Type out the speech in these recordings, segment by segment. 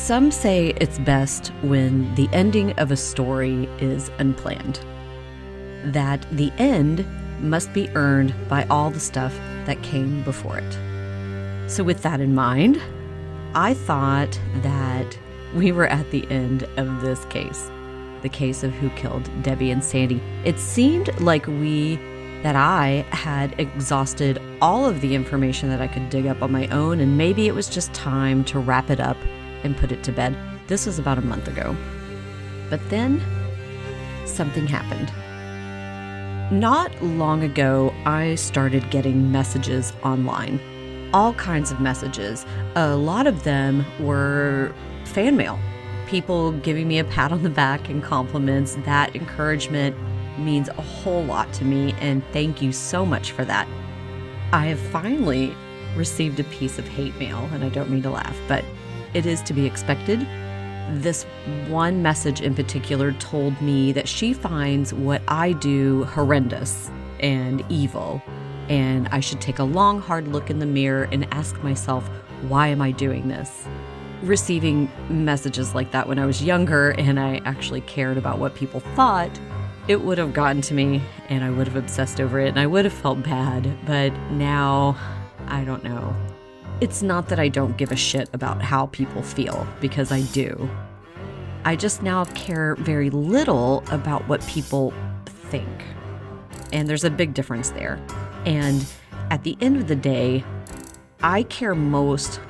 Some say it's best when the ending of a story is unplanned, that the end must be earned by all the stuff that came before it. So with that in mind, I thought that we were at the end of this case, the case of who killed Debbie and Sandy. It seemed like I had exhausted all of the information that I could dig up on my own, and maybe it was just time to wrap it up and put it to bed. This was about a month ago. But then something happened. Not long ago, I started getting messages online, all kinds of messages. A lot of them were fan mail, people giving me a pat on the back and compliments. That encouragement means a whole lot to me, and thank you so much for that. I have finally received a piece of hate mail, and I don't mean to laugh, but it is to be expected. This one message in particular told me that she finds what I do horrendous and evil, and I should take a long, hard look in the mirror and ask myself, why am I doing this? Receiving messages like that when I was younger and I actually cared about what people thought, it would have gotten to me and I would have obsessed over it and I would have felt bad. But now, I don't know. It's not that I don't give a shit about how people feel, because I do. I just now care very little about what people think. And there's a big difference there. And at the end of the day, I care most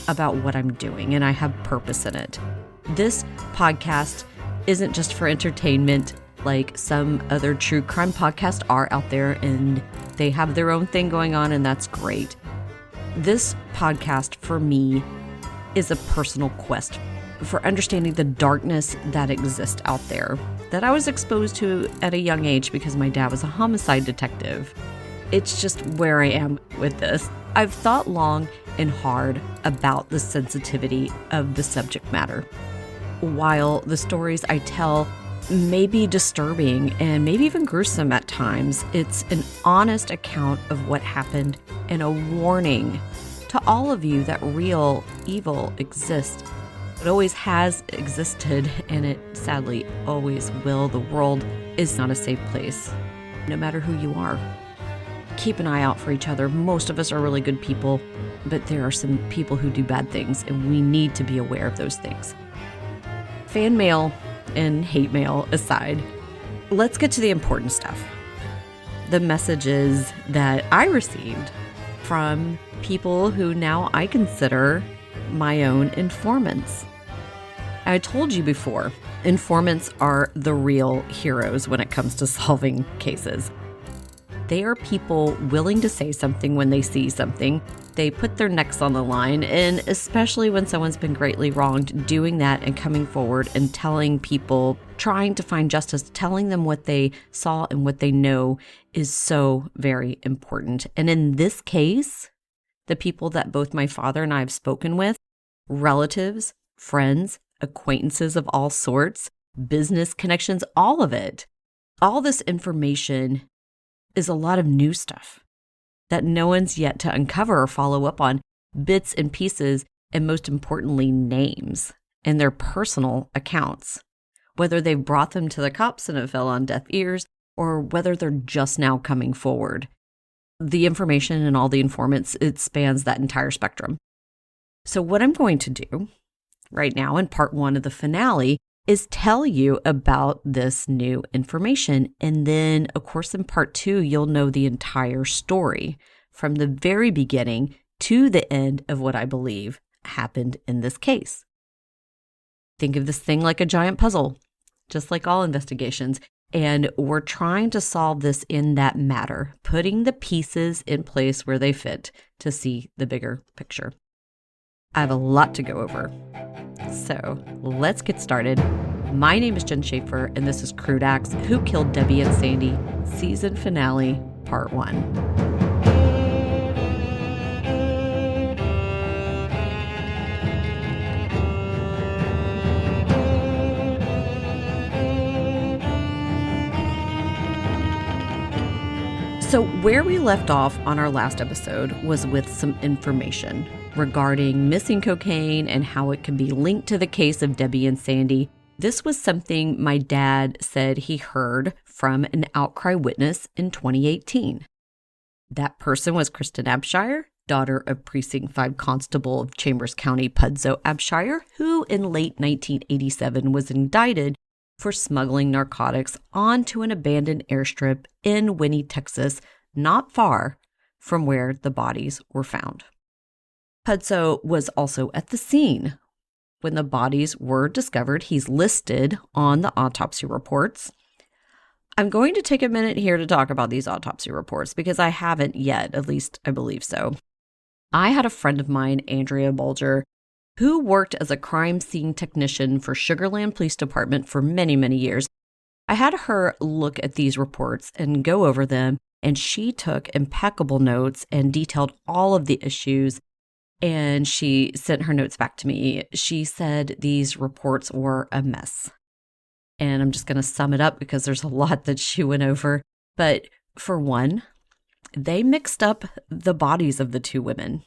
about what I'm doing, and I have purpose in it. This podcast isn't just for entertainment like some other true crime podcasts are out there, and they have their own thing going on, and that's great. This podcast, for me, is a personal quest for understanding the darkness that exists out there, that I was exposed to at a young age because my dad was a homicide detective. It's just where I am with this. I've thought long and hard about the sensitivity of the subject matter. While the stories I tell may be disturbing and maybe even gruesome at times, it's an honest account of what happened and a warning to all of you that real evil exists. It always has existed, and it sadly always will. The world is not a safe place, no matter who you are. Keep an eye out for each other. Most of us are really good people, but there are some people who do bad things, and we need to be aware of those things. Fan mail and hate mail aside, let's get to the important stuff. The messages that I received from people who now I consider my own informants. I told you before, informants are the real heroes when it comes to solving cases. They are people willing to say something when they see something. They put their necks on the line, and especially when someone's been greatly wronged, doing that and coming forward and telling people, trying to find justice, telling them what they saw and what they know is so very important. And in this case, the people that both my father and I have spoken with, relatives, friends, acquaintances of all sorts, business connections, all of it, all this information is a lot of new stuff that no one's yet to uncover or follow up on, bits and pieces, and most importantly, names and their personal accounts, whether they've brought them to the cops and it fell on deaf ears, or whether they're just now coming forward. The information and all the informants, it spans that entire spectrum. So what I'm going to do right now in part one of the finale is tell you about this new information. And then, of course, in part two, you'll know the entire story from the very beginning to the end of what I believe happened in this case. Think of this thing like a giant puzzle, just like all investigations. And we're trying to solve this in that matter, putting the pieces in place where they fit to see the bigger picture. I have a lot to go over. So let's get started. My name is Jen Schaefer, and this is Crude Acts, Who Killed Debbie and Sandy, Season Finale, Part 1. So where we left off on our last episode was with some information. regarding missing cocaine and how it could be linked to the case of Debbie and Sandy. This was something my dad said he heard from an outcry witness in 2018. That person was Kristen Abshire, daughter of Precinct 5 Constable of Chambers County, Pudzo Abshire, who in late 1987 was indicted for smuggling narcotics onto an abandoned airstrip in Winnie, Texas, not far from where the bodies were found. Pudzo was also at the scene when the bodies were discovered. He's listed on the autopsy reports. I'm going to take a minute here to talk about these autopsy reports because I haven't yet, at least I believe so. I had a friend of mine, Andrea Bulger, who worked as a crime scene technician for Sugar Land Police Department for many, many years. I had her look at these reports and go over them, and she took impeccable notes and detailed all of the issues, and she sent her notes back to me. She said these reports were a mess. And I'm just going to sum it up because there's a lot that she went over. But for one, they mixed up the bodies of the two women.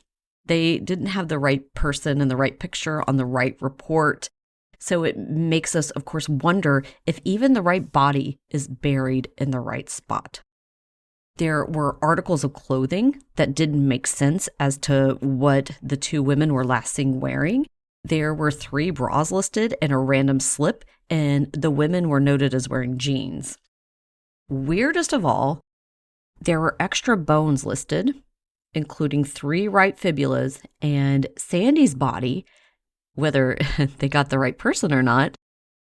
They didn't have the right person and the right picture on the right report. So it makes us, of course, wonder if even the right body is buried in the right spot. There were articles of clothing that didn't make sense as to what the two women were last seen wearing. There were 3 bras listed and a random slip, and the women were noted as wearing jeans. Weirdest of all, there were extra bones listed, including 3 right fibulas, and Sandy's body, whether they got the right person or not,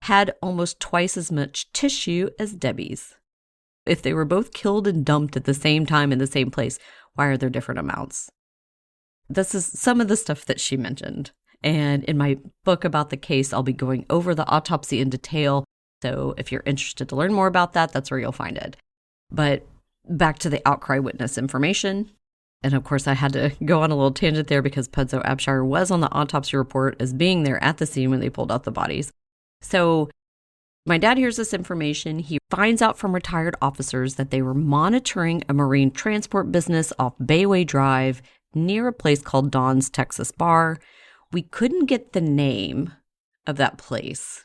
had almost twice as much tissue as Debbie's. If they were both killed and dumped at the same time in the same place, why are there different amounts? This is some of the stuff that she mentioned. And in my book about the case, I'll be going over the autopsy in detail. So if you're interested to learn more about that, that's where you'll find it. But back to the outcry witness information. And of course, I had to go on a little tangent there because Pudzo Abshire was on the autopsy report as being there at the scene when they pulled out the bodies. So my dad hears this information. He finds out from retired officers that they were monitoring a marine transport business off Bayway Drive near a place called Don's Texas Bar. We couldn't get the name of that place.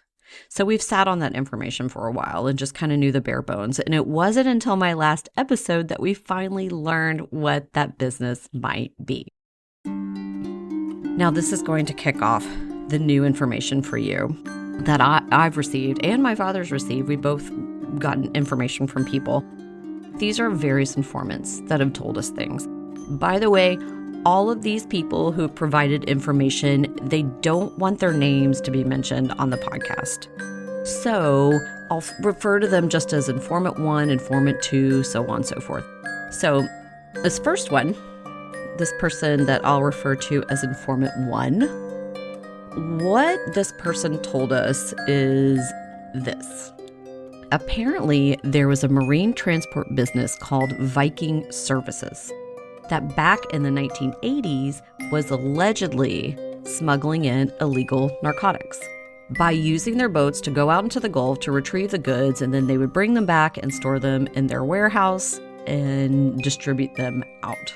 So we've sat on that information for a while and just kind of knew the bare bones. And it wasn't until my last episode that we finally learned what that business might be. Now, this is going to kick off the new information for you that I've received and my father's received. We've both gotten information from people. These are various informants that have told us things. By the way, all of these people who have provided information, they don't want their names to be mentioned on the podcast. So I'll refer to them just as Informant 1, Informant 2, so on and so forth. So this first one, this person that I'll refer to as Informant 1, what this person told us is this. Apparently, there was a marine transport business called Viking Services that back in the 1980s was allegedly smuggling in illegal narcotics by using their boats to go out into the Gulf to retrieve the goods, and then they would bring them back and store them in their warehouse and distribute them out.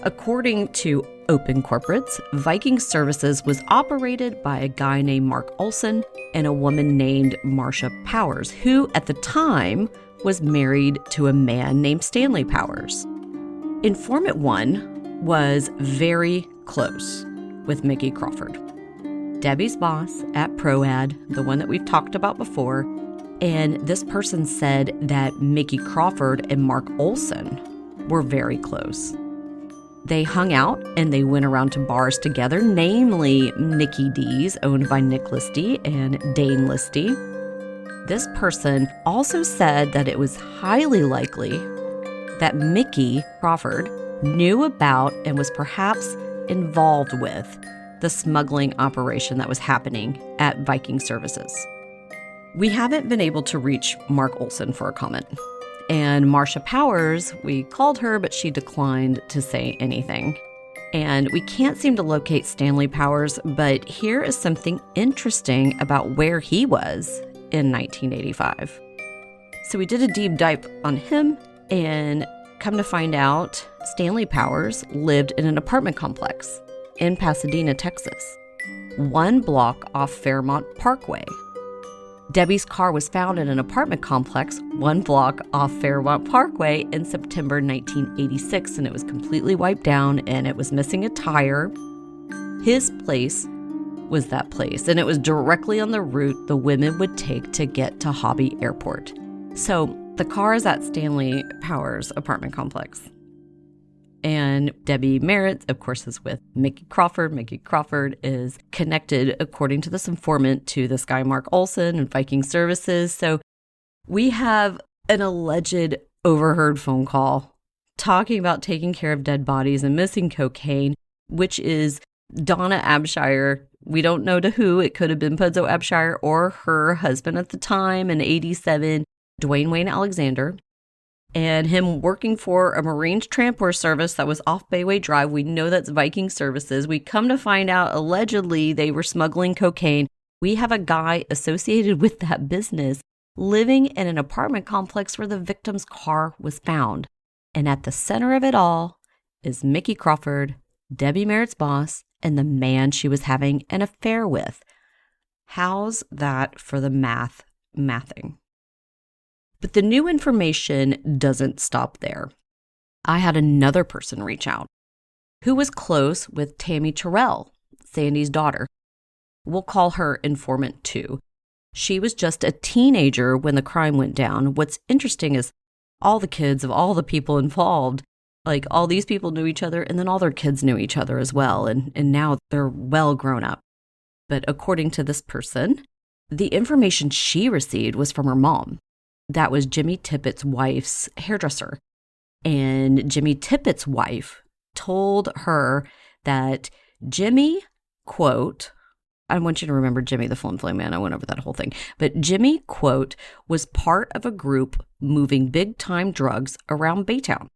According to Open Corporates, Viking Services was operated by a guy named Mark Olson and a woman named Marcia Powers, who at the time was married to a man named Stanley Powers. Informant 1 was very close with Mickey Crawford, Debbie's boss at ProAd, the one that we've talked about before, and this person said that Mickey Crawford and Mark Olson were very close. They hung out and they went around to bars together, namely Nicky D's, owned by Nick Listy and Dane Listy. This person also said that it was highly likely that Mickey Crawford knew about and was perhaps involved with the smuggling operation that was happening at Viking Services. We haven't been able to reach Mark Olson for a comment. And Marcia Powers, we called her, but she declined to say anything. And we can't seem to locate Stanley Powers, but here is something interesting about where he was in 1985. So we did a deep dive on him, and come to find out, Stanley Powers lived in an apartment complex in Pasadena, Texas, 1 block off Fairmont Parkway. Debbie's car was found in an apartment complex 1 block off Fairmont Parkway in September 1986, and it was completely wiped down and it was missing a tire. His place was that place, and it was directly on the route the women would take to get to Hobby Airport. So the car is at Stanley Powers apartment complex. And Debbie Merritt, of course, is with Mickey Crawford. Mickey Crawford is connected, according to this informant, to this guy Mark Olson and Viking Services. So we have an alleged overheard phone call talking about taking care of dead bodies and missing cocaine, which is Donna Abshire. We don't know to who. It could have been Pudzo Abshire or her husband at the time, an 87, Dwayne Wayne Alexander, and him working for a Marines transport service that was off Bayway Drive. We know that's Viking Services. We come to find out, allegedly, they were smuggling cocaine. We have a guy associated with that business living in an apartment complex where the victim's car was found. And at the center of it all is Mickey Crawford, Debbie Merritt's boss, and the man she was having an affair with. How's that for the mathing? But the new information doesn't stop there. I had another person reach out who was close with Tammy Terrell, Sandy's daughter. We'll call her Informant 2. She was just a teenager when the crime went down. What's interesting is all the kids of all the people involved, like all these people knew each other, and then all their kids knew each other as well. And now they're well grown up. But according to this person, the information she received was from her mom. That was Jimmy Tippett's wife's hairdresser. And Jimmy Tippett's wife told her that Jimmy, quote, I want you to remember Jimmy the Flim Flam Man. I went over that whole thing. But Jimmy, quote, was part of a group moving big-time drugs around Baytown.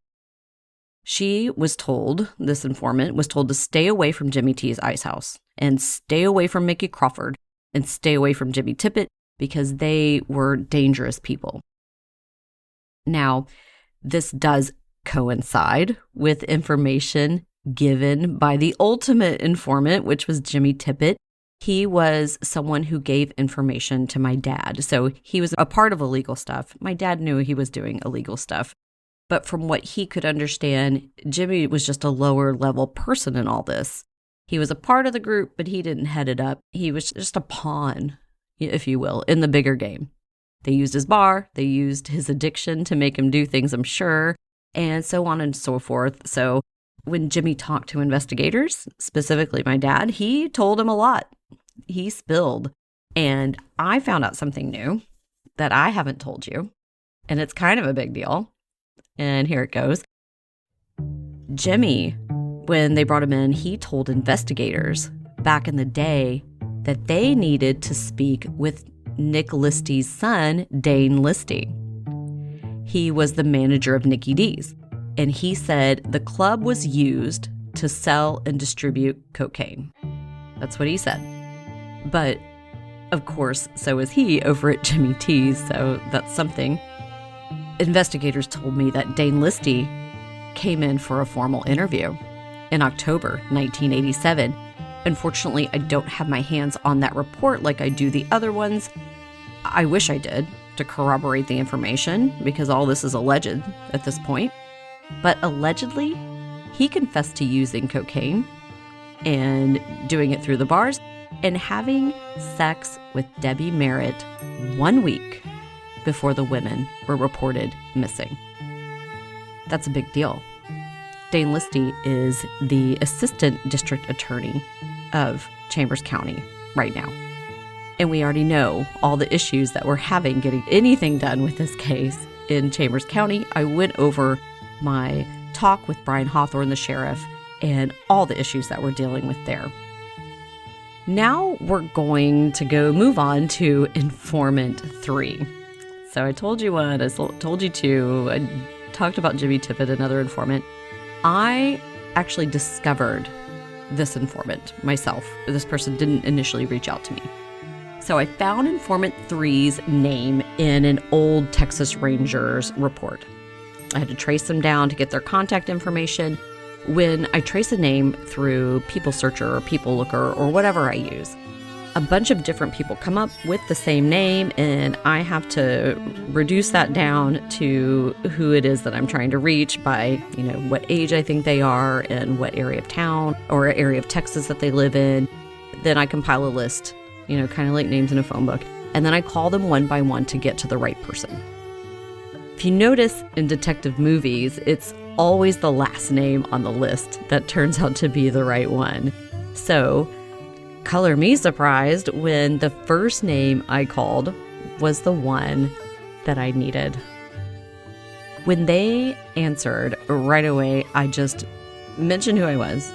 She was told, this informant was told to stay away from Jimmy T's ice house and stay away from Mickey Crawford and stay away from Jimmy Tippett because they were dangerous people. Now, this does coincide with information given by the ultimate informant, which was Jimmy Tippett. He was someone who gave information to my dad. So he was a part of illegal stuff. My dad knew he was doing illegal stuff. But from what he could understand, Jimmy was just a lower level person in all this. He was a part of the group, but he didn't head it up. He was just a pawn, if you will, in the bigger game. They used his bar, they used his addiction to make him do things, I'm sure, and so on and so forth. So when Jimmy talked to investigators, specifically my dad, he told him a lot. He spilled. And I found out something new that I haven't told you, and it's kind of a big deal. And here it goes. Jimmy, when they brought him in, he told investigators back in the day that they needed to speak with Nick Listy's son, Dane Listy. He was the manager of Nicky D's, and he said the club was used to sell and distribute cocaine. That's what he said. But, of course, so is he over at Jimmy T's, so that's something. Investigators told me that Dane Listy came in for a formal interview in October 1987. Unfortunately, I don't have my hands on that report like I do the other ones. I wish I did to corroborate the information because all this is alleged at this point. But allegedly, he confessed to using cocaine and doing it through the bars and having sex with Debbie Merritt 1 week before the women were reported missing. That's a big deal. Dane Listy is the assistant district attorney of Chambers County right now. And we already know all the issues that we're having getting anything done with this case in Chambers County. I went over my talk with Brian Hawthorne, the sheriff, and all the issues that we're dealing with there. Now we're going to move on to Informant 3. So I told you one, I told you two, I talked about Jimmy Tippett, another informant. I actually discovered this informant myself. This person didn't initially reach out to me. So I found Informant 3's name in an old Texas Rangers report. I had to trace them down to get their contact information. when I trace a name through People Searcher or People Looker or whatever I use, a bunch of different people come up with the same name, and I have to reduce that down to who it is that I'm trying to reach by, what age I think they are and what area of town or area of Texas that they live in. Then I compile a list, kind of like names in a phone book, and then I call them one by one to get to the right person. If you notice in detective movies, it's always the last name on the list that turns out to be the right one. So, color me surprised when the first name I called was the one that I needed. When they answered right away, I just mentioned who I was.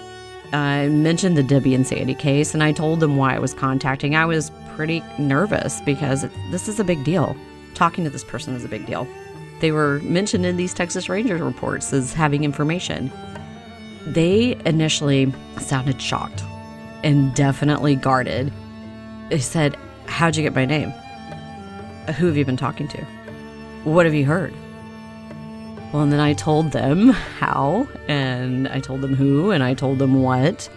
I mentioned the Debbie and Sandy case, and I told them why I was contacting. I was pretty nervous because this is a big deal. Talking to this person is a big deal. They were mentioned in these Texas Rangers reports as having information. They initially sounded shocked and definitely guarded. They said, "How'd you get my name? Who have you been talking to? What have you heard?" Well, and then I told them how, and I told them who, and I told them what.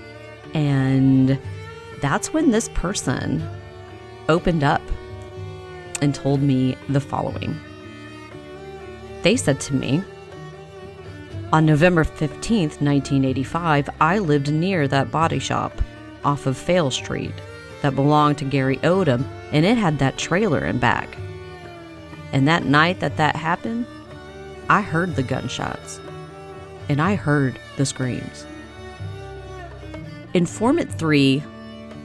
And that's when this person opened up and told me the following. They said to me, "On November 15th, 1985, I lived near that body shop off of Fale Street that belonged to Gary Odom, and it had that trailer in back. And that night that happened, I heard the gunshots, and I heard the screams." Informant 3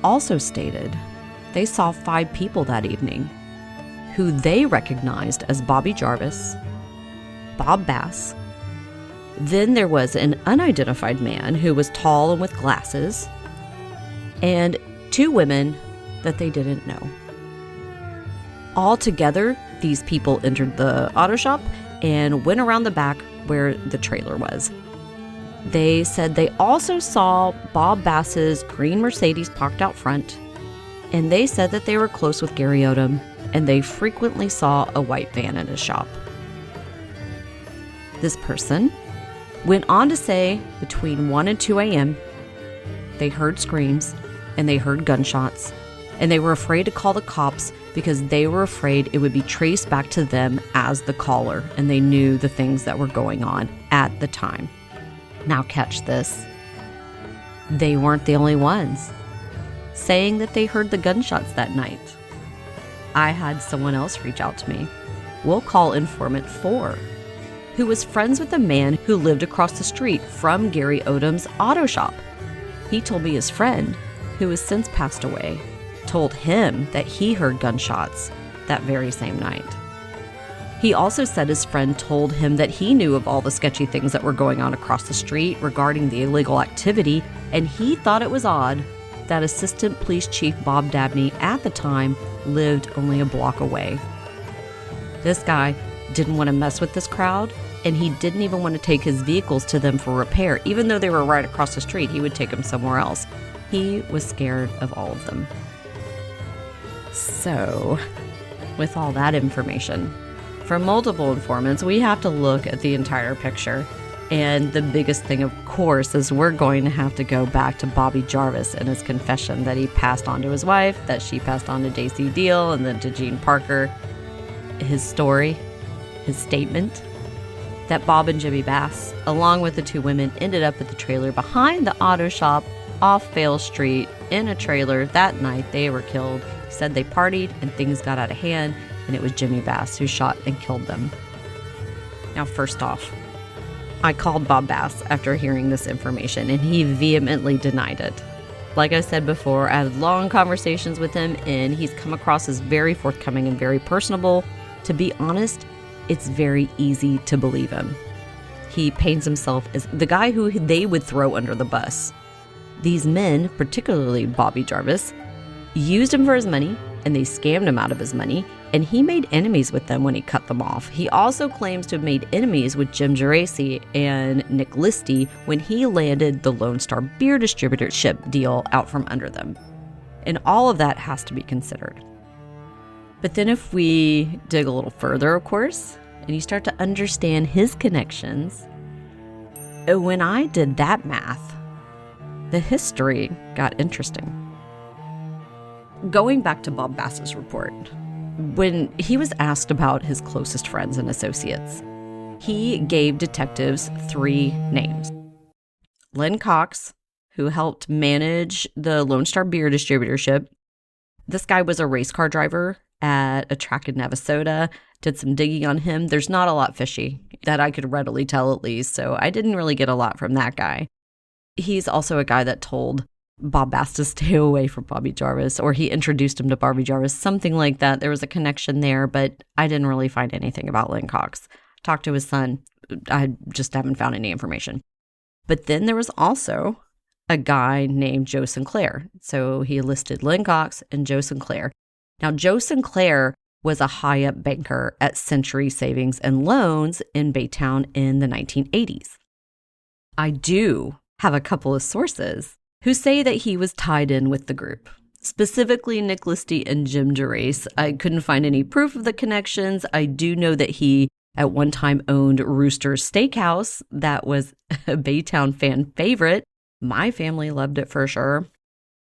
also stated they saw 5 people that evening who they recognized as Bobby Jarvis, Bob Bass. Then there was an unidentified man who was tall and with glasses, and 2 women that they didn't know. Altogether, these people entered the auto shop and went around the back where the trailer was. They said they also saw Bob Bass's green Mercedes parked out front, and they said that they were close with Gary Odom, and they frequently saw a white van in his shop. This person went on to say between 1 and 2 a.m., they heard screams and they heard gunshots, and they were afraid to call the cops because they were afraid it would be traced back to them as the caller, and they knew the things that were going on at the time. Now catch this. They weren't the only ones saying that they heard the gunshots that night. I had someone else reach out to me. We'll call Informant 4, who was friends with a man who lived across the street from Gary Odom's auto shop. He told me his friend, who has since passed away, told him that he heard gunshots that very same night. He also said his friend told him that he knew of all the sketchy things that were going on across the street regarding the illegal activity, and he thought it was odd that Assistant Police Chief Bob Dabney at the time lived only a block away. This guy didn't want to mess with this crowd, and he didn't even want to take his vehicles to them for repair. Even though they were right across the street, he would take them somewhere else. He was scared of all of them. So, with all that information, from multiple informants, we have to look at the entire picture. And the biggest thing, of course, is we're going to have to go back to Bobby Jarvis and his confession that he passed on to his wife, that she passed on to J.C. Deal, and then to Gene Parker. His story, his statement, that Bob and Jimmy Bass, along with the 2 women, ended up at the trailer behind the auto shop off Fale Street in a trailer that night they were killed. He said they partied and things got out of hand, and it was Jimmy Bass who shot and killed them. Now, first off, I called Bob Bass after hearing this information, and he vehemently denied it. Like I said before, I had long conversations with him, and he's come across as very forthcoming and very personable. To be honest, it's very easy to believe him. He paints himself as the guy who they would throw under the bus. These men, particularly Bobby Jarvis, used him for his money, and they scammed him out of his money, and he made enemies with them when he cut them off. He also claims to have made enemies with Jim Geraci and Nick Listy when he landed the Lone Star beer distributorship deal out from under them. And all of that has to be considered. But then if we dig a little further, of course, and you start to understand his connections, When I did that math, the history got interesting. Going back to Bob Bass's report, when he was asked about his closest friends and associates, he gave detectives 3 names. Len Cox, who helped manage the Lone Star beer distributorship. This guy was a race car driver at a track in Navasota. Did some digging on him. There's not a lot fishy that I could readily tell, at least, so I didn't really get a lot from that guy. He's also a guy that told Bob Bass to stay away from Bobby Jarvis, or he introduced him to Bobby Jarvis, something like that. There was a connection there, but I didn't really find anything about Len Cox. Talked to his son. I just haven't found any information. But then there was also a guy named Joe Sinclair. So he listed Len Cox and Joe Sinclair. Now, Joe Sinclair was a high-up banker at Century Savings and Loans in Baytown in the 1980s. I do have a couple of sources who say that he was tied in with the group, specifically Nick Listy and Jim Gerace. I couldn't find any proof of the connections. I do know that he at one time owned Rooster's Steakhouse. That was a Baytown fan favorite. My family loved it for sure.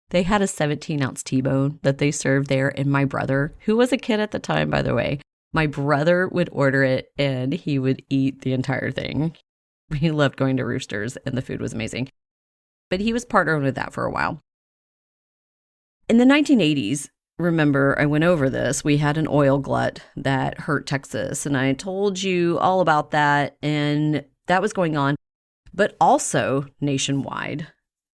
They had a 17-ounce T-bone that they served there, and my brother, who was a kid at the time, by the way, my brother would order it, and he would eat the entire thing. He loved going to Rooster's, and the food was amazing. But he was partnering with that for a while. In the 1980s, remember, I went over this, we had an oil glut that hurt Texas, and I told you all about that, and that was going on. But also, nationwide,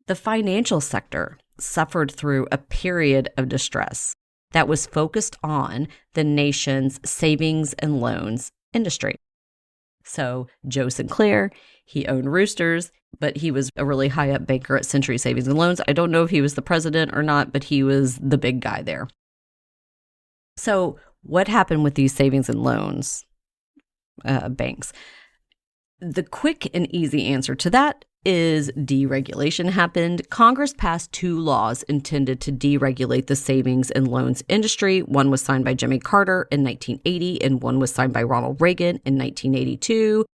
the financial sector suffered through a period of distress that was focused on the nation's savings and loans industry. So Joe Sinclair, he owned Roosters, but he was a really high-up banker at Century Savings and Loans. I don't know if he was the president or not, but he was the big guy there. So what happened with these savings and loans banks? The quick and easy answer to that is deregulation happened. Congress passed 2 laws intended to deregulate the savings and loans industry. One was signed by Jimmy Carter in 1980, and one was signed by Ronald Reagan in 1982.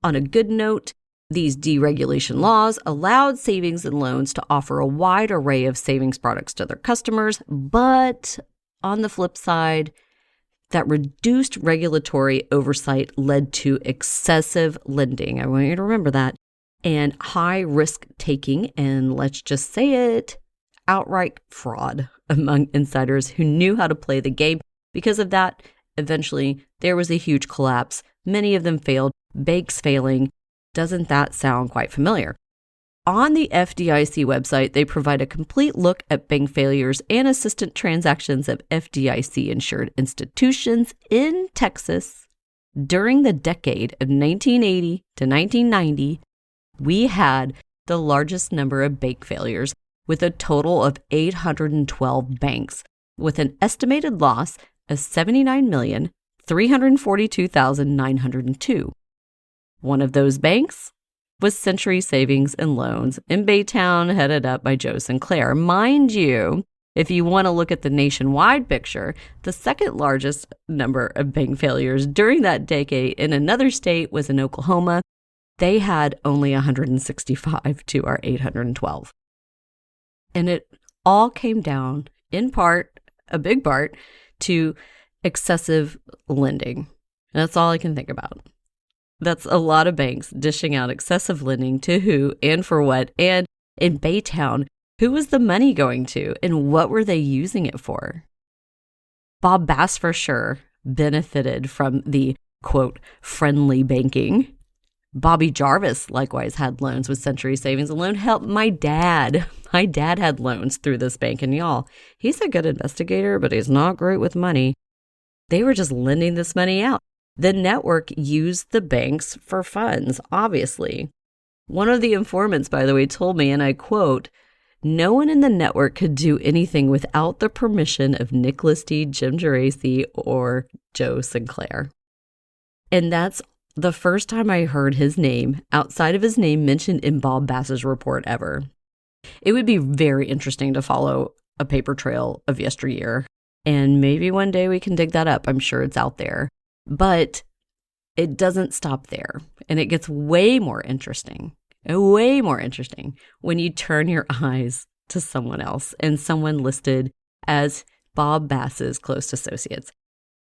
On a good note, these deregulation laws allowed savings and loans to offer a wide array of savings products to their customers, but on the flip side, that reduced regulatory oversight led to excessive lending. I want you to remember that. And high risk taking, and let's just say it, outright fraud among insiders who knew how to play the game. Because of that, eventually there was a huge collapse. Many of them failed, banks failing. Doesn't that sound quite familiar? On the FDIC website, they provide a complete look at bank failures and assistant transactions of FDIC-insured institutions in Texas. During the decade of 1980 to 1990, we had the largest number of bank failures, with a total of 812 banks, with an estimated loss of $79,342,902. One of those banks was Century Savings and Loans in Baytown, headed up by Joe Sinclair. Mind you, if you want to look at the nationwide picture, the second largest number of bank failures during that decade in another state was in Oklahoma. They had only 165 to our 812. And it all came down, in part, a big part, to excessive lending. And that's all I can think about. That's a lot of banks dishing out excessive lending to who and for what. And in Baytown, who was the money going to and what were they using it for? Bob Bass, for sure, benefited from the, quote, friendly banking. Bobby Jarvis likewise had loans with Century Savings and Loan. Help, my dad had loans through this bank. And y'all, he's a good investigator, but he's not great with money. They were just lending this money out. The network used the banks for funds, obviously. One of the informants, by the way, told me, and I quote, "No one in the network could do anything without the permission of Nick Listy, Jim Gerace, or Joe Sinclair." And that's the first time I heard his name, outside of his name mentioned in Bob Bass's report, ever. It would be very interesting to follow a paper trail of yesteryear, and maybe one day we can dig that up. I'm sure it's out there. But it doesn't stop there, and it gets way more interesting. Way more interesting when you turn your eyes to someone else and someone listed as Bob Bass's close associates.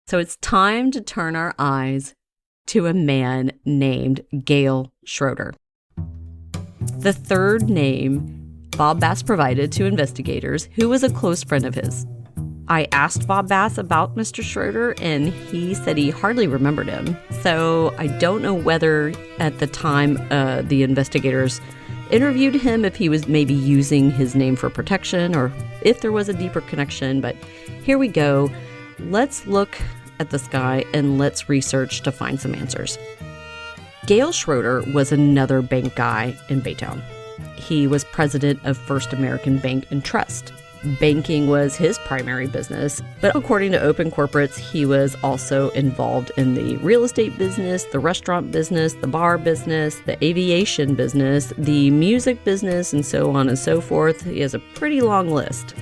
So it's time to turn our eyes to a man named Gale Schroeder. The third name Bob Bass provided to investigators, who was a close friend of his. I asked Bob Bass about Mr. Schroeder, and he said he hardly remembered him. So I don't know whether at the time the investigators interviewed him, if he was maybe using his name for protection or if there was a deeper connection. But here we go. Let's look at this guy and let's research to find some answers. Gale Schroeder was another bank guy in Baytown. He was president of First American Bank and Trust. Banking was his primary business, but according to Open Corporates, he was also involved in the real estate business, the restaurant business, the bar business, the aviation business, the music business, and so on and so forth. He has a pretty long list.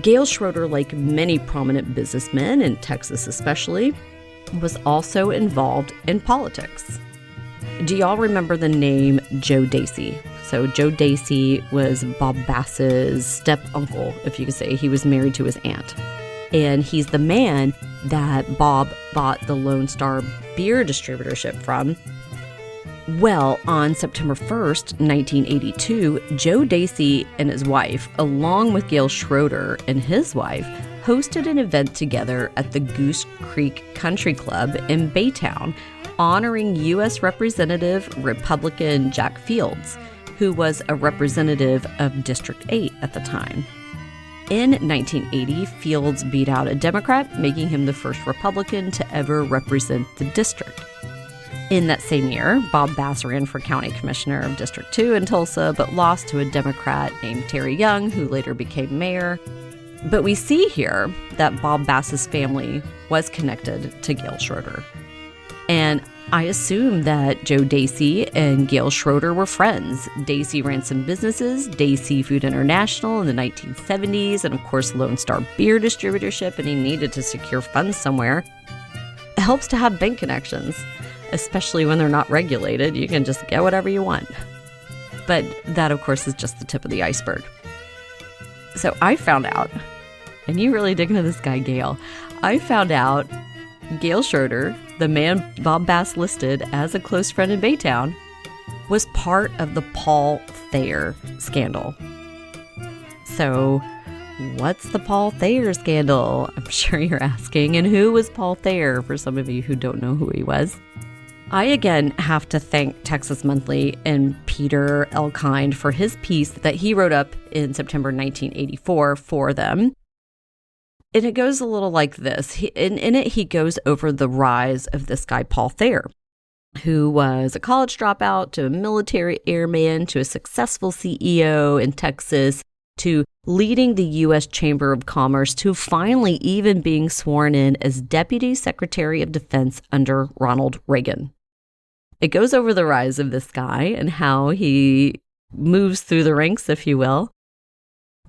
Gale Schroeder, like many prominent businessmen in Texas especially, was also involved in politics. Do y'all remember the name Joe Dacey? So Joe Dacey was Bob Bass's step-uncle, if you could say. He was married to his aunt. And he's the man that Bob bought the Lone Star beer distributorship from. Well, on September 1st, 1982, Joe Dacey and his wife, along with Gale Schroeder and his wife, hosted an event together at the Goose Creek Country Club in Baytown, honoring U.S. Representative Republican Jack Fields, who was a representative of District 8 at the time. In 1980, Fields beat out a Democrat, making him the first Republican to ever represent the district. In that same year, Bob Bass ran for county commissioner of District 2 in Tulsa, but lost to a Democrat named Terry Young, who later became mayor. But we see here that Bob Bass's family was connected to Gale Schroeder. And I assume that Joe Dacey and Gale Schroeder were friends. Dacey ran some businesses, Dacey Food International in the 1970s, and of course Lone Star Beer Distributorship, and he needed to secure funds somewhere. It helps to have bank connections, especially when they're not regulated. You can just get whatever you want. But that, of course, is just the tip of the iceberg. So I found out, and you really dig into this guy, Gale, I found out Gale Schroeder, the man Bob Bass listed as a close friend in Baytown, was part of the Paul Thayer scandal. So, what's the Paul Thayer scandal? I'm sure you're asking. And who was Paul Thayer, for some of you who don't know who he was? I again have to thank Texas Monthly and Peter Elkind for his piece that he wrote up in September 1984 for them. And it goes a little like this. In it, he goes over the rise of this guy, Paul Thayer, who was a college dropout to a military airman to a successful CEO in Texas to leading the U.S. Chamber of Commerce to finally even being sworn in as Deputy Secretary of Defense under Ronald Reagan. It goes over the rise of this guy and how he moves through the ranks, if you will.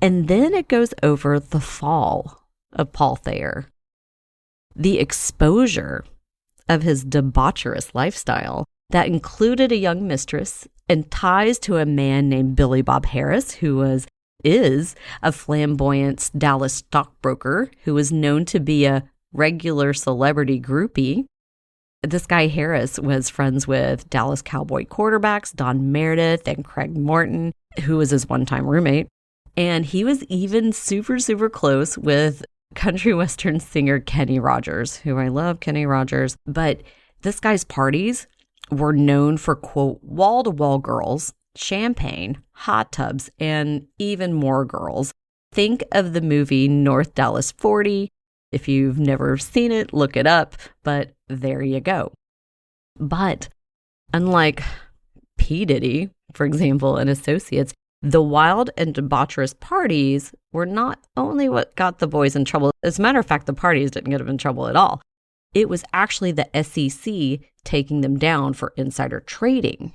And then it goes over the fall of Paul Thayer, the exposure of his debaucherous lifestyle that included a young mistress and ties to a man named Billy Bob Harris, who is a flamboyant Dallas stockbroker who was known to be a regular celebrity groupie. This guy Harris was friends with Dallas Cowboy quarterbacks Don Meredith and Craig Morton, who was his one-time roommate. And he was even super, super close with country western singer Kenny Rogers, who I love Kenny Rogers. But this guy's parties were known for, quote, wall-to-wall girls, champagne, hot tubs, and even more girls. Think of the movie North Dallas 40. If you've never seen it, look it up. But there you go. But unlike P. Diddy, for example, and associates, the wild and debaucherous parties were not only what got the boys in trouble. As a matter of fact, the parties didn't get them in trouble at all. It was actually the SEC taking them down for insider trading.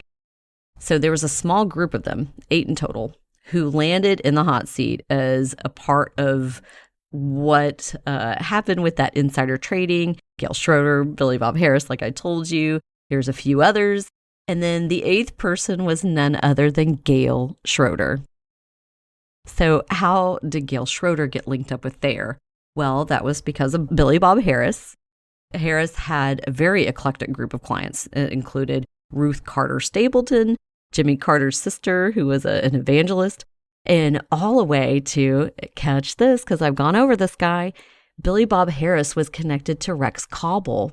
So there was a small group of them, 8 in total, who landed in the hot seat as a part of what happened with that insider trading. Gale Schroeder, Billy Bob Harris, like I told you. There's a few others. And then the eighth person was none other than Gail Schroeder. So how did Gail Schroeder get linked up with Thayer? Well, that was because of Billy Bob Harris. Harris had a very eclectic group of clients. It included Ruth Carter Stapleton, Jimmy Carter's sister, who was an evangelist, and all the way to, catch this because I've gone over this guy, Billy Bob Harris was connected to Rex Cobble,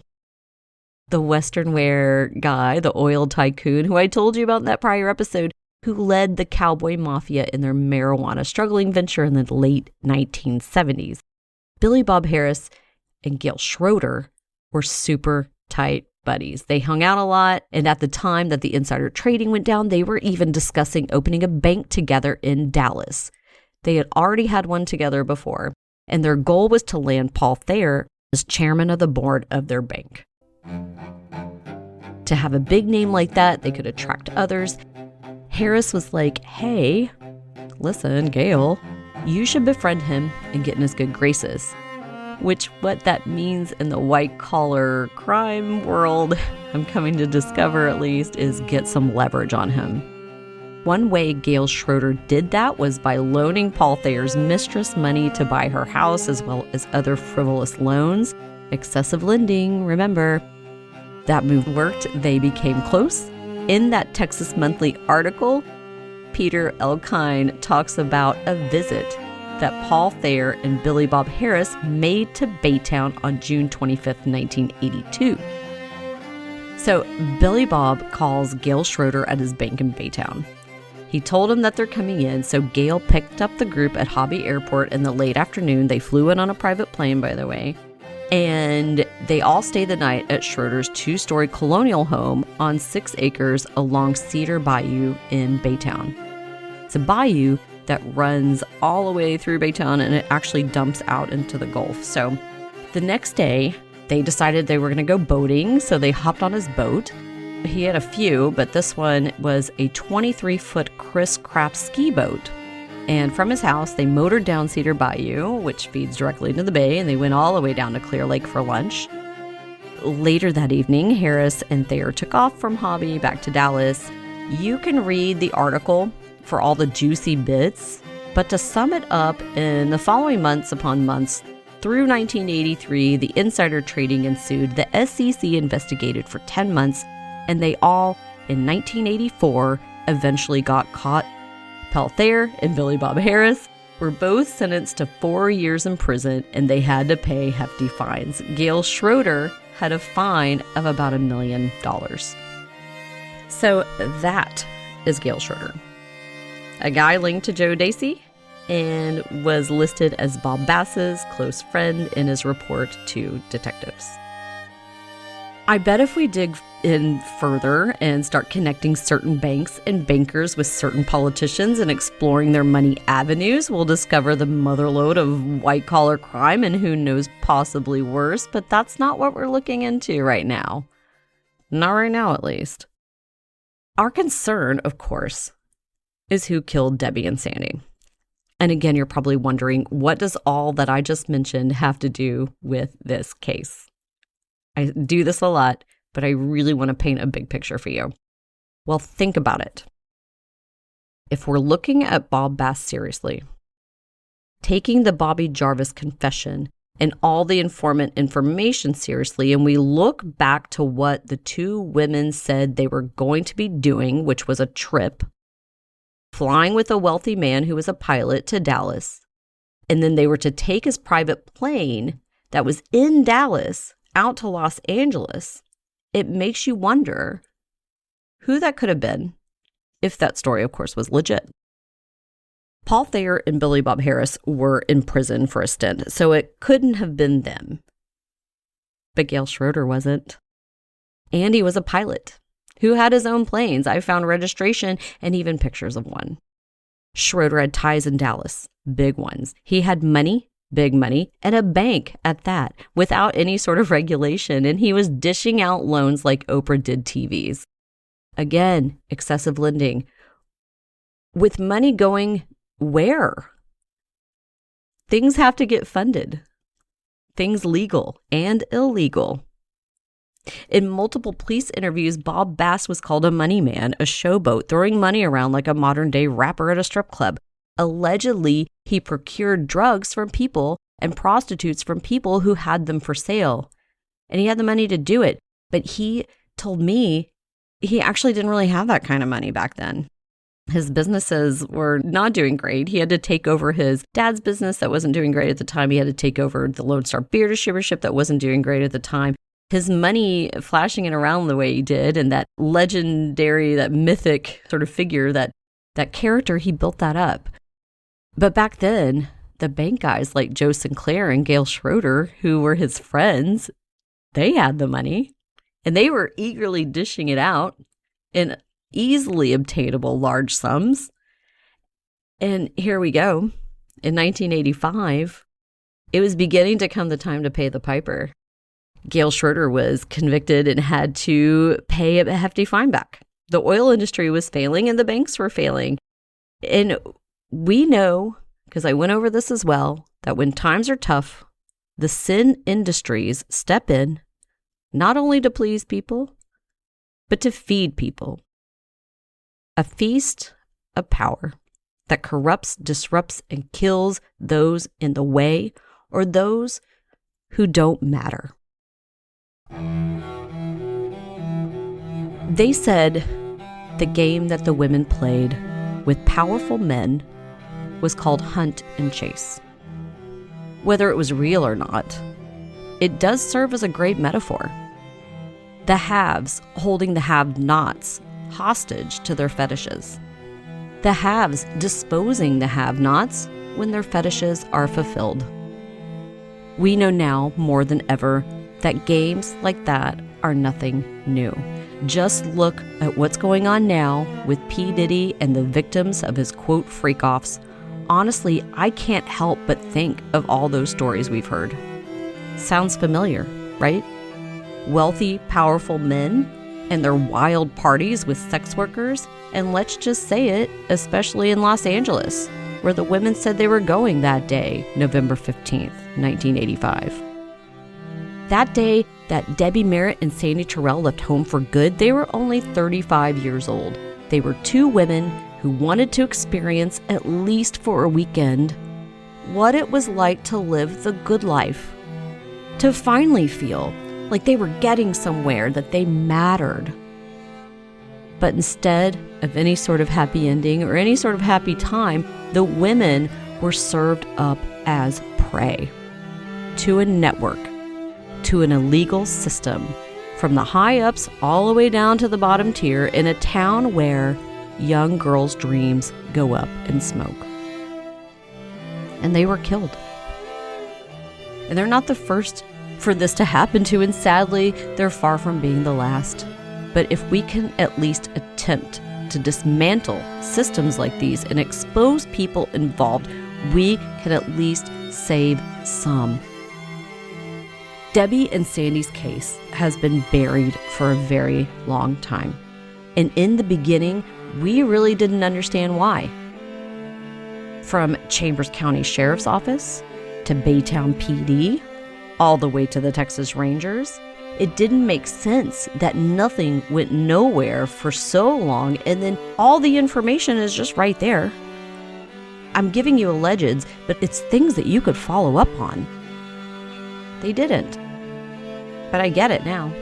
the Western wear guy, the oil tycoon who I told you about in that prior episode, who led the cowboy mafia in their marijuana struggling venture in the late 1970s. Billy Bob Harris and Gail Schroeder were super tight buddies. They hung out a lot, and at the time that the insider trading went down, they were even discussing opening a bank together in Dallas. They had already had one together before, and their goal was to land Paul Thayer as chairman of the board of their bank. To have a big name like that, they could attract others. Harris was like, hey, listen, Gail, you should befriend him and get in his good graces. Which what that means in the white-collar crime world, I'm coming to discover at least, is get some leverage on him. One way Gail Schroeder did that was by loaning Paul Thayer's mistress money to buy her house, as well as other frivolous loans. Excessive lending, remember. That move worked. They became close. In that Texas Monthly article, Peter Elkind talks about a visit that Paul Thayer and Billy Bob Harris made to Baytown on June 25th, 1982. So Billy Bob calls Gail Schroeder at his bank in Baytown. He told him that they're coming in, so Gail picked up the group at Hobby Airport in the late afternoon. They flew in on a private plane, by the way. And they all stayed the night at Schroeder's 2-story colonial home on 6 acres along Cedar Bayou in Baytown. It's a bayou that runs all the way through Baytown, and it actually dumps out into the Gulf. So the next day, they decided they were going to go boating, so they hopped on his boat. He had a few, but this one was a 23-foot Chris Craft ski boat. And from his house, they motored down Cedar Bayou, which feeds directly into the bay, and they went all the way down to Clear Lake for lunch. Later that evening, Harris and Thayer took off from Hobby back to Dallas. You can read the article for all the juicy bits, but to sum it up, in the following months upon months, through 1983, the insider trading ensued. The SEC investigated for 10 months, and they all, in 1984, eventually got caught. Paul Thayer and Billy Bob Harris were both sentenced to 4 years in prison, and they had to pay hefty fines. Gail Schroeder had a fine of about $1 million. So that is Gail Schroeder, a guy linked to Joe Dacey and was listed as Bob Bass's close friend in his report to detectives. I bet if we dig in further and start connecting certain banks and bankers with certain politicians and exploring their money avenues, we'll discover the motherlode of white-collar crime and who knows, possibly worse, but that's not what we're looking into right now. Not right now, at least. Our concern, of course, is who killed Debbie and Sandy. And again, you're probably wondering, what does all that I just mentioned have to do with this case? I do this a lot, but I really want to paint a big picture for you. Well, think about it. If we're looking at Bob Bass seriously, taking the Bobby Jarvis confession and all the informant information seriously, and we look back to what the two women said they were going to be doing, which was a trip, flying with a wealthy man who was a pilot to Dallas, and then they were to take his private plane that was in Dallas out to Los Angeles, it makes you wonder who that could have been, if that story, of course, was legit. Paul Thayer and Billy Bob Harris were in prison for a stint, so it couldn't have been them. But Gail Schroeder wasn't. And he was a pilot who had his own planes. I found registration and even pictures of one. Schroeder had ties in Dallas, big ones. He had money, big money, and a bank at that, without any sort of regulation, and he was dishing out loans like Oprah did TVs. Again, excessive lending. With money going where? Things have to get funded. Things legal and illegal. In multiple police interviews, Bob Bass was called a money man, a showboat, throwing money around like a modern-day rapper at a strip club. Allegedly, he procured drugs from people and prostitutes from people who had them for sale. And he had the money to do it. But he told me he actually didn't really have that kind of money back then. His businesses were not doing great. He had to take over his dad's business that wasn't doing great at the time. He had to take over the Lone Star Beer Distributorship that wasn't doing great at the time. His money flashing it around the way he did, and that legendary, that mythic sort of figure, that character, he built that up. But back then, the bank guys like Joe Sinclair and Gail Schroeder, who were his friends, they had the money, and they were eagerly dishing it out in easily obtainable large sums. And here we go. In 1985, it was beginning to come the time to pay the piper. Gail Schroeder was convicted and had to pay a hefty fine back. The oil industry was failing and the banks were failing. And we know, because I went over this as well, that when times are tough, the sin industries step in, not only to please people, but to feed people. A feast of power that corrupts, disrupts, and kills those in the way or those who don't matter. They said the game that the women played with powerful men was called hunt and chase. Whether it was real or not, it does serve as a great metaphor. The haves holding the have-nots hostage to their fetishes. The haves disposing the have-nots when their fetishes are fulfilled. We know now more than ever that games like that are nothing new. Just look at what's going on now with P. Diddy and the victims of his quote freak-offs. Honestly, I can't help but think of all those stories we've heard. Sounds familiar, right? Wealthy, powerful men and their wild parties with sex workers, and let's just say it, especially in Los Angeles, where the women said they were going that day, November 15th, 1985. That day that Debbie Merritt and Sandy Terrell left home for good, they were only 35 years old. They were two women who wanted to experience, at least for a weekend, what it was like to live the good life. To finally feel like they were getting somewhere, that they mattered. But instead of any sort of happy ending or any sort of happy time, the women were served up as prey to a network, to an illegal system, from the high-ups all the way down to the bottom tier in a town where young girls' dreams go up in smoke. And they were killed. And they're not the first for this to happen to, and sadly, they're far from being the last. But if we can at least attempt to dismantle systems like these and expose people involved, we can at least save some. Debbie and Sandy's case has been buried for a very long time. And in the beginning, we really didn't understand why. From Chambers County Sheriff's Office to Baytown PD, all the way to the Texas Rangers, it didn't make sense that nothing went nowhere for so long, and then all the information is just right there. I'm giving you allegeds, but it's things that you could follow up on. They didn't. But I get it now.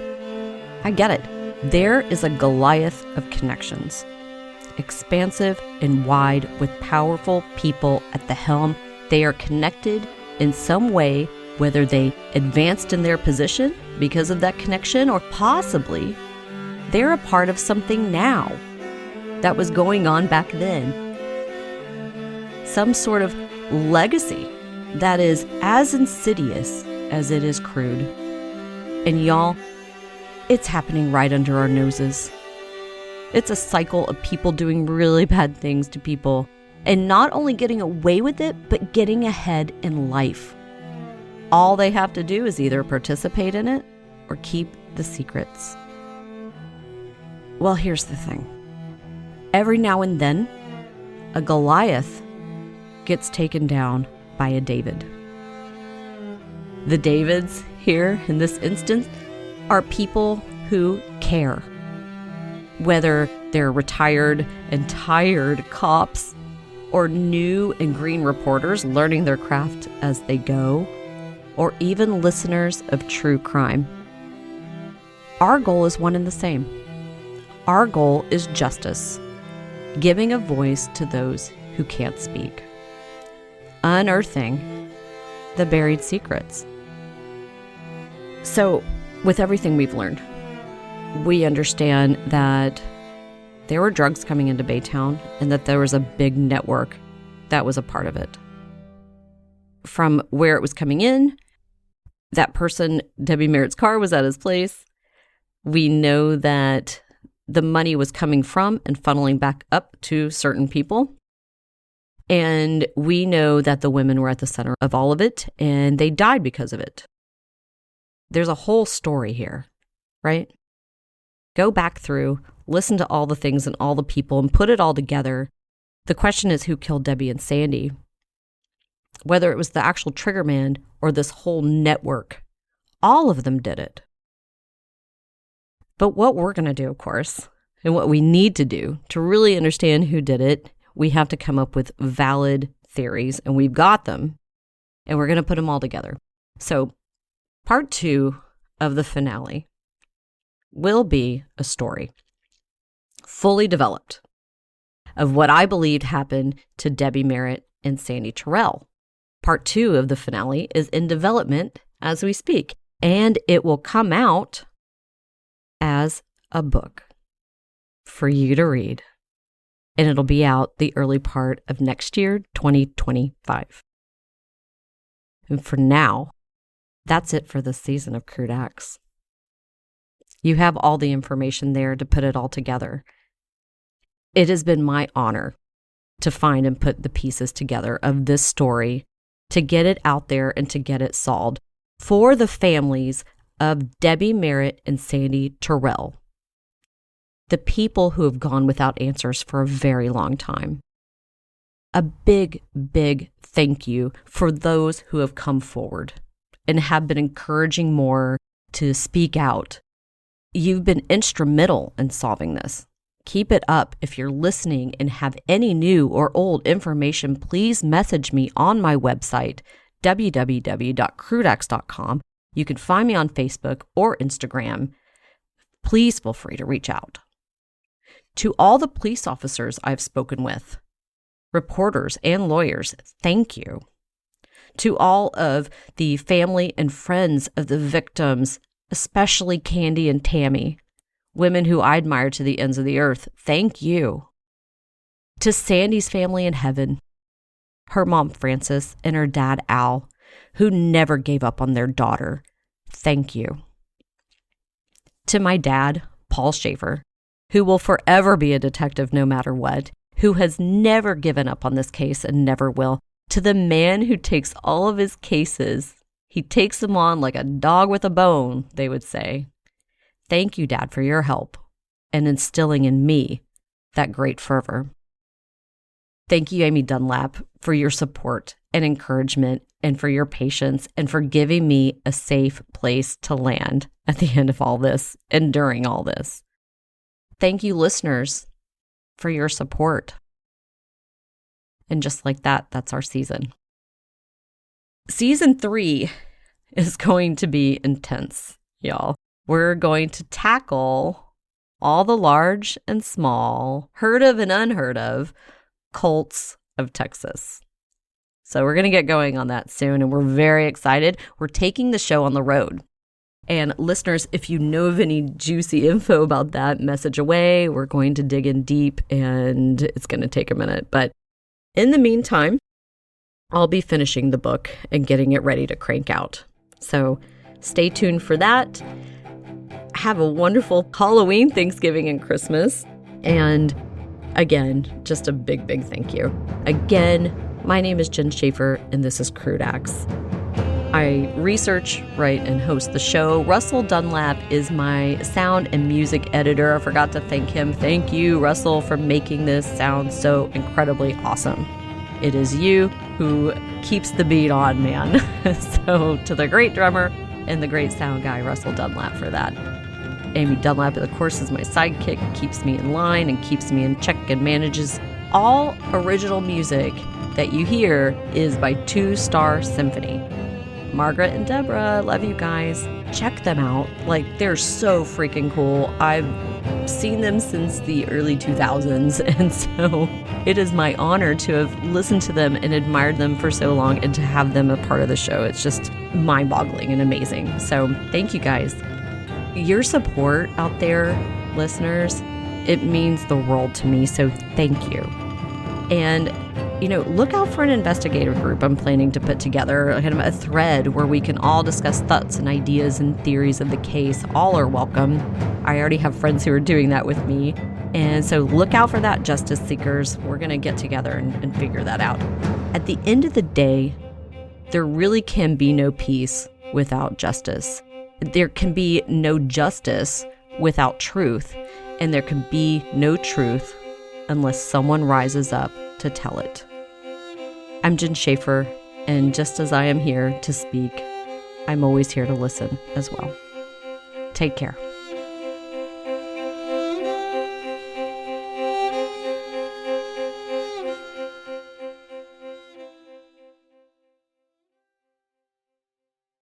I get it. There is a Goliath of connections, expansive and wide, with powerful people at the helm. They are connected in some way, whether they advanced in their position because of that connection, or possibly they're a part of something now that was going on back then. Some sort of legacy that is as insidious as it is crude. And y'all, it's happening right under our noses. It's a cycle of people doing really bad things to people, and not only getting away with it, but getting ahead in life. All they have to do is either participate in it or keep the secrets. Well, here's the thing. Every now and then, a Goliath gets taken down by a David. The Davids here in this instance, are people who care. Whether they're retired and tired cops or new and green reporters learning their craft as they go, or even listeners of true crime. Our goal is one and the same. Our goal is justice, giving a voice to those who can't speak, unearthing the buried secrets. So, with everything we've learned, we understand that there were drugs coming into Baytown and that there was a big network that was a part of it. From where it was coming in, that person, Debbie Merritt's car, was at his place. We know that the money was coming from and funneling back up to certain people. And we know that the women were at the center of all of it and they died because of it. There's a whole story here, right? Go back through, listen to all the things and all the people and put it all together. The question is, who killed Debbie and Sandy? Whether it was the actual trigger man or this whole network, all of them did it. But what we're going to do, of course, and what we need to do to really understand who did it, we have to come up with valid theories, and we've got them, and we're going to put them all together. So part 2 of the finale will be a story, fully developed, of what I believed happened to Debbie Merritt and Sandy Terrell. Part 2 of the finale is in development as we speak, and it will come out as a book for you to read, and it'll be out the early part of next year, 2025. And for now, that's it for this season of Crude Acts. You have all the information there to put it all together. It has been my honor to find and put the pieces together of this story, to get it out there and to get it solved for the families of Debbie Merritt and Sandy Terrell, the people who have gone without answers for a very long time. A big, big thank you for those who have come forward and have been encouraging more to speak out. You've been instrumental in solving this. Keep it up. If you're listening and have any new or old information, please message me on my website, www.crudeacts.com. You can find me on Facebook or Instagram. Please feel free to reach out. To all the police officers I've spoken with, reporters and lawyers, thank you. To all of the family and friends of the victims, especially Candy and Tammy, women who I admire to the ends of the earth, thank you. To Sandy's family in heaven, her mom Frances and her dad Al, who never gave up on their daughter, thank you. To my dad, Paul Schaefer, who will forever be a detective no matter what, who has never given up on this case and never will. To the man who takes all of his cases, he takes them on like a dog with a bone, they would say. Thank you, Dad, for your help and instilling in me that great fervor. Thank you, Amy Dunlap, for your support and encouragement and for your patience and for giving me a safe place to land at the end of all this and during all this. Thank you, listeners, for your support. And just like that, that's our season. Season 3 is going to be intense, y'all. We're going to tackle all the large and small, heard of and unheard of, cults of Texas. So we're going to get going on that soon, and we're very excited. We're taking the show on the road. And listeners, if you know of any juicy info about that, message away. We're going to dig in deep, and it's going to take a minute. But in the meantime, I'll be finishing the book and getting it ready to crank out. So stay tuned for that. Have a wonderful Halloween, Thanksgiving, and Christmas. And again, just a big, big thank you. Again, my name is Jen Schaefer, and this is Crude Acts. I research, write, and host the show. Russell Dunlap is my sound and music editor. I forgot to thank him. Thank you, Russell, for making this sound so incredibly awesome. It is you who keeps the beat on, man. So to the great drummer, and the great sound guy, Russell Dunlap, for that. Amy Dunlap, of course, is my sidekick, keeps me in line and keeps me in check and manages all original music that you hear is by Two Star Symphony. Margaret and Deborah, love you guys. Check them out. Like, they're so freaking cool. I've seen them since the early 2000s, and so it is my honor to have listened to them and admired them for so long and to have them a part of the show. It's just mind-boggling and amazing. So thank you guys. Your support out there, listeners, it means the world to me, so thank you. And look out for an investigative group I'm planning to put together, kind of a thread where we can all discuss thoughts and ideas and theories of the case. All are welcome. I already have friends who are doing that with me. And so look out for that, justice seekers. We're going to get together and figure that out. At the end of the day, there really can be no peace without justice. There can be no justice without truth. And there can be no truth unless someone rises up to tell it. I'm Jen Schaefer, and just as I am here to speak, I'm always here to listen as well. Take care.